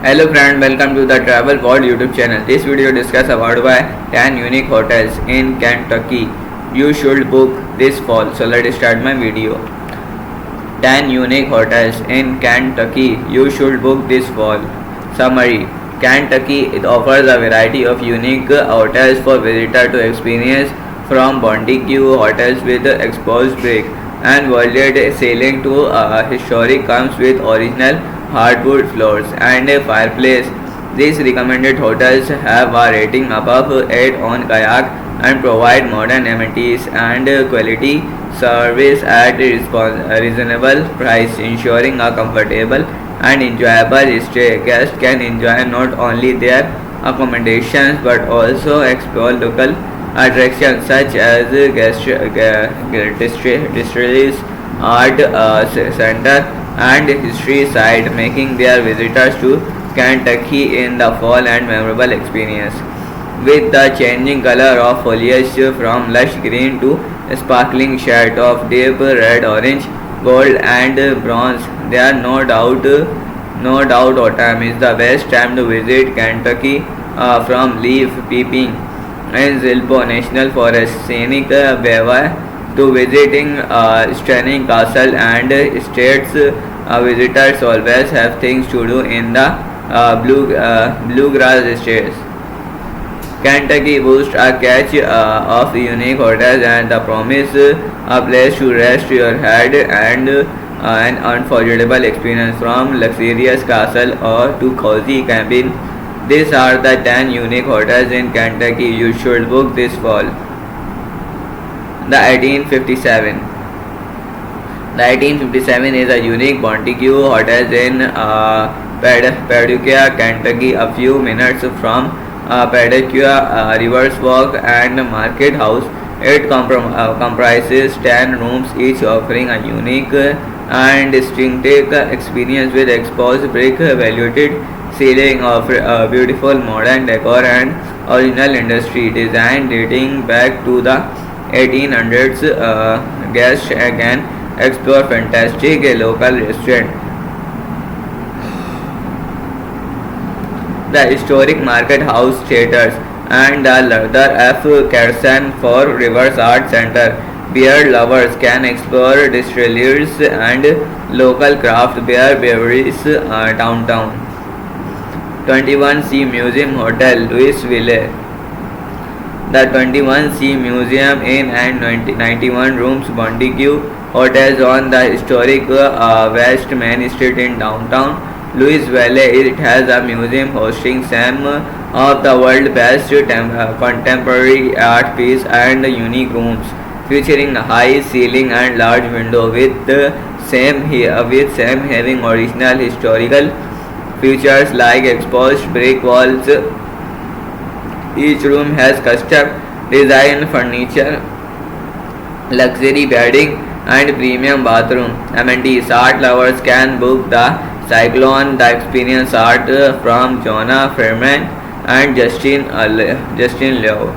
Hello friend, welcome to the Travel World YouTube channel. This video discuss about why 10 unique hotels in Kentucky you should book this fall. So let's start my video. 10 unique hotels in Kentucky you should book this fall. Summary: Kentucky it offers a variety of unique hotels for visitors to experience, from boutique hotels with exposed brick and vaulted ceiling to historic comes with original hardwood floors and a fireplace. These recommended hotels have a rating above 8 on Kayak and provide modern amenities and quality service at a reasonable price, ensuring a comfortable and enjoyable stay. Guests can enjoy not only their accommodations but also explore local attractions such as distilleries, art center, and history site, making their visitors to Kentucky in the fall and memorable experience. With the changing color of foliage from lush green to sparkling shade of deep red, orange, gold, and bronze, there are no doubt autumn is the best time to visit Kentucky, from leaf peeping in Zilpo National Forest, scenic Beaver, to visiting stunning castle and estates. Visitors always have things to do in the bluegrass estates. Kentucky boasts a catch of unique hotels and the promise a place to rest your head and an unforgettable experience, from luxurious castle or to cozy cabin. These are the 10 unique hotels in Kentucky you should book this fall. The 1857. The 1857 is a unique boutique hotel in Paducah, Kentucky, a few minutes from Paducah Rivers Walk and Market House. It comprises 10 rooms, each offering a unique and distinctive experience with exposed brick, valued ceiling of beautiful modern decor and original industry design dating back to the 1800s. Guests can explore fantastic local restaurant, the historic Market House theaters, and the Luther F. Carson for Rivers Art Center. Beer lovers can explore distilleries and local craft beer breweries downtown. 21C Museum Hotel, Louisville. The 21C Museum Inn and 91 rooms boutique hotels on the historic West Main Street in downtown Louisville. It has a museum hosting some of the world's best contemporary art pieces and unique rooms, featuring high ceiling and large window with same having original historical features like exposed brick walls. Each room has custom designed furniture, luxury bedding, and premium bathroom amenities. Art lovers can book the Cyclone, the experience art from Jonah Freeman and Justin Liu.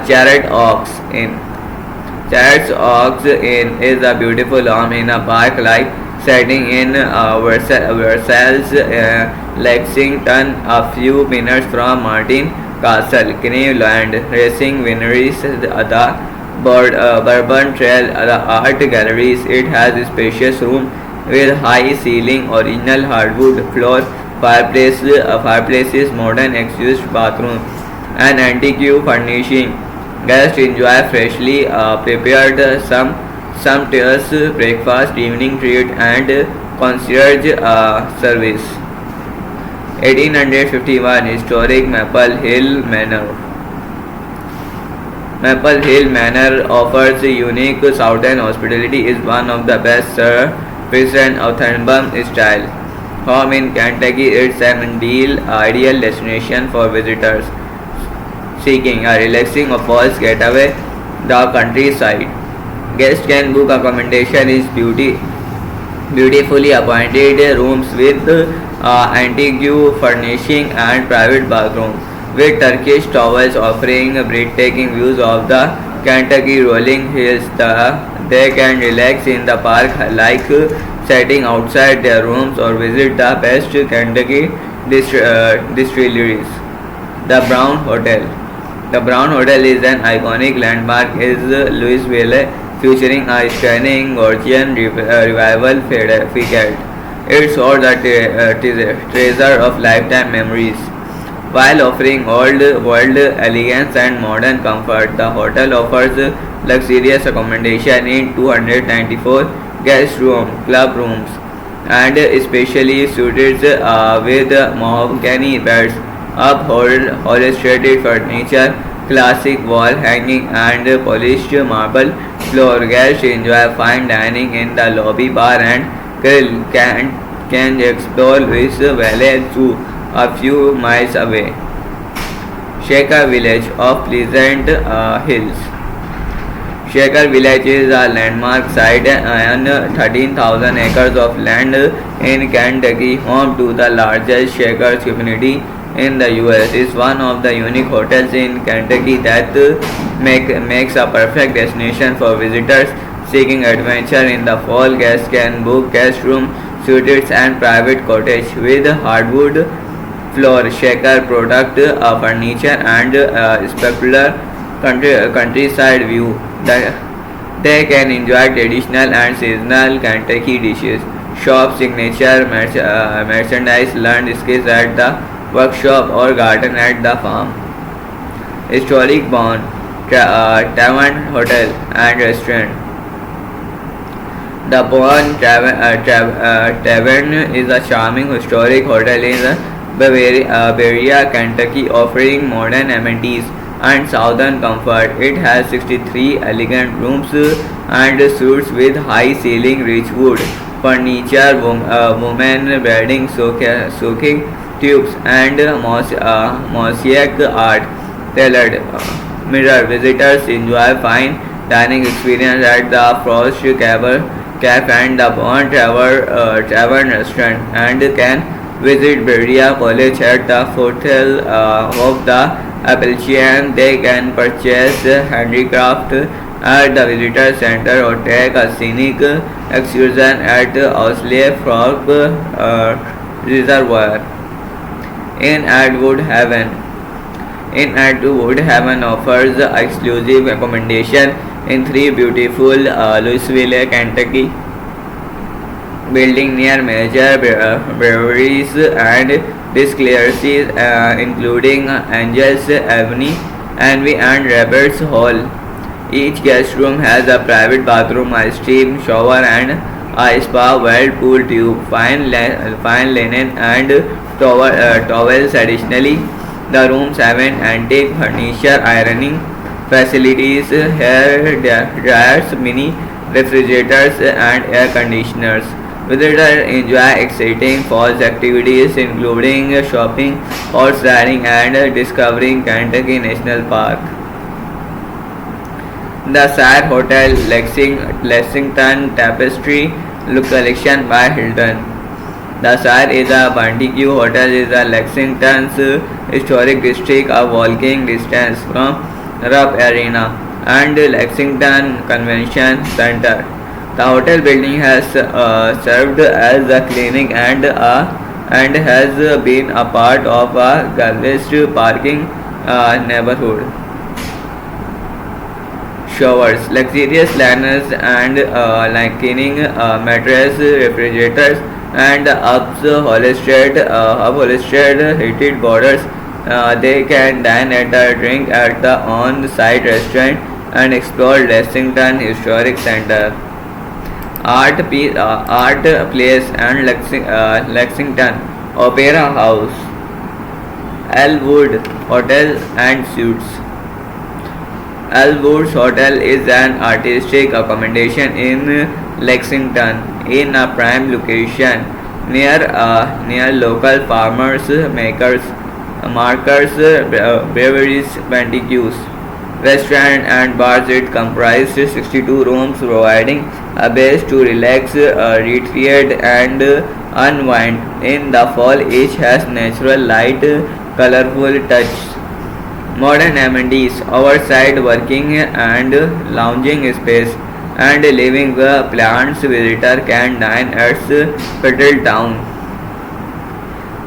Charlotte Oaks Inn. Charlotte Oaks Inn is a beautiful home in a park-like setting in Versailles, Lexington, a few minutes from Martin Castle, Cleveland, racing wineries, the Bourbon Trail, the art galleries. It has a spacious room with high ceiling, original hardwood floor, fireplaces, modern exused bathroom, and antique furnishing. Guests enjoy freshly prepared sumptuous breakfast, evening treat, and concierge service. 1851 Historic Maple Hill Manor. Maple Hill Manor offers a unique southern hospitality, is one of the best present Authenbum style home in Kentucky. It's an ideal destination for visitors seeking a relaxing or falls getaway the countryside. Guests can book accommodation in beautifully appointed rooms with antique furnishing and private bathroom, with Turkish towels offering breathtaking views of the Kentucky rolling hills. They can relax in the park like setting outside their rooms or visit the best Kentucky distilleries. The Brown Hotel. The Brown Hotel is an iconic landmark in Louisville, featuring a stunning Georgian revival facade. It's all the treasure of lifetime memories. While offering old world elegance and modern comfort, the hotel offers luxurious accommodation in 294 guest room, club rooms, and especially suited with mahogany beds, upholstered furniture, classic wall hanging, and polished marble floor. Guests enjoy fine dining in the lobby bar and grill. Can explore Louis Valley Zoo a few miles away. Shaker Village of Pleasant Hills. Shaker Village is a landmark site on 13,000 acres of land in Kentucky, home to the largest Shaker community in the US. It's one of the unique hotels in Kentucky that makes a perfect destination for visitors seeking adventure in the fall. Guests can book guest room, suites, and private cottage with hardwood floor, Shaker product, furniture, and spectacular countryside view. They can enjoy traditional and seasonal Kentucky dishes, shop signature merchandise, learn skills at the workshop, or garden at the farm. Historic Bond Tavern Hotel and Restaurant. The Bond Tavern is a charming historic hotel in Berea, Kentucky, offering modern amenities and southern comfort. It has 63 elegant rooms and suites with high ceiling, rich wood furniture, women bedding, soaking tubes, and mosaic art tailored mirror. Visitors enjoy fine dining experience at the Frost Cafe and the Bond Tavern Restaurant, and can visit Berea College at the foothill of the Appalachian. They can purchase handicraft at the visitor center or take a scenic excursion at Owsley Frog Reservoir. In Atwood Haven. In Atwood Haven offers exclusive accommodation in three beautiful Louisville, Kentucky building near major breweries and distilleries, including Angels Avenue, Envy, and Roberts Hall. Each guest room has a private bathroom, a steam shower, and a spa, whirlpool tube, fine linen, and towels. Additionally, the rooms have an antique furniture, ironing facilities, hair dryers, mini refrigerators, and air conditioners. Visitors enjoy exciting fall activities including shopping, horse riding, and discovering Kentucky National Park. The Shire Hotel, Lexington Tapestry Collection by Hilton. The Shire is a barbecue hotel in the Lexington's historic district, a walking distance from Rupp Arena and Lexington Convention Center. The hotel building has served as a clinic and has been a part of a Galveston parking neighborhood. Showers, luxurious linens and lining mattress, refrigerators, and upholstered heated borders. They can dine at a drink at the on-site restaurant and explore Lexington Historic Center. Art Place and Lexington Opera House. Elwood Hotel and Suites. Elwood's Hotel is an artistic accommodation in Lexington, in a prime location near local farmers markets, breweries, barbecues, restaurant, and bars. It comprises 62 rooms, providing a base to relax, retreat, and unwind. In the fall, each has natural light, colorful touch, modern amenities, oversized working and lounging space, and leaving the plant's visitor can dine at Fiddletown.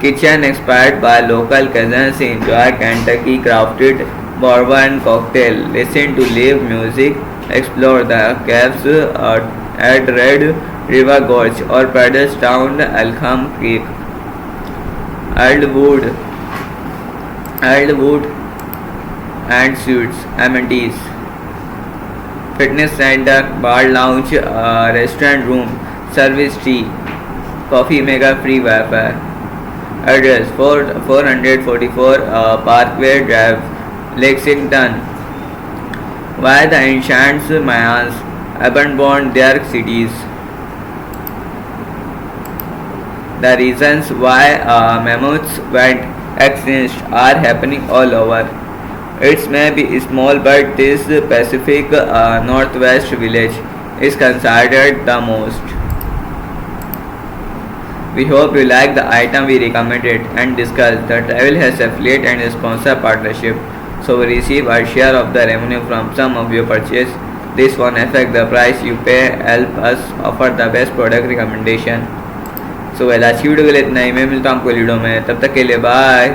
Kitchen inspired by local cousins enjoy Kentucky crafted bourbon cocktail, listen to live music, explore the caves at Red River Gorge or paddles down Elkham Creek. Earlwood, Earlwood and Suites, amenities, fitness center, bar lounge, restaurant room, service tea, coffee mega free Wi-Fi. Address 444 Parkway Drive, Lexington. Why the ancient Mayans abandoned their cities. The reasons why mammoths went extinct are happening all over. It may be small, but this Pacific Northwest village is considered the most. We hope you like the item we recommended and discussed. The travel has affiliate and sponsor partnership, so we receive a share of the revenue from some of your purchase. This won't affect the price you pay. Help us offer the best product recommendation. सो आज की video के लिए इतना ही। मैं मिलता हूँ आपको video में, तब तक के लिए बाय।